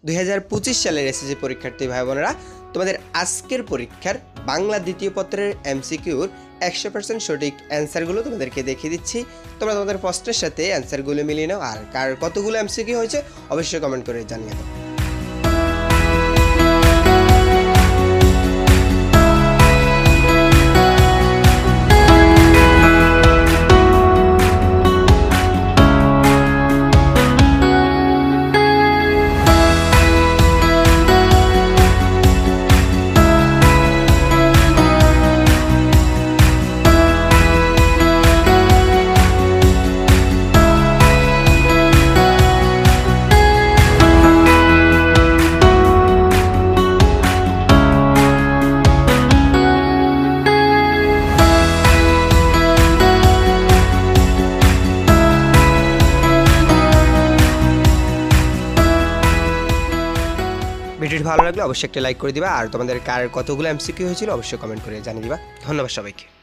2025 সালের এসএসসি পরীক্ষার্থী ভাই বোনেরা, তোমাদের আজকের পরীক্ষার বাংলা দ্বিতীয় পত্রের এমসিকিউর 100% সঠিক অ্যান্সারগুলো তোমাদেরকে দেখিয়ে দিচ্ছি। তোমরা তোমাদের প্রশ্নের সাথে অ্যান্সারগুলো মিলিয়ে নাও, আর কার কতগুলো এমসিকিউ হয়েছে অবশ্যই কমেন্ট করে জানিয়ে দাও। ভিডিওটি ভালো লাগলে অবশ্যই একটা লাইক করে দিবা, আর তোমাদের কার কতগুলো এমসিকিউ হয়েছিল অবশ্যই কমেন্ট করে জানিয়ে দিবা। ধন্যবাদ সবাইকে।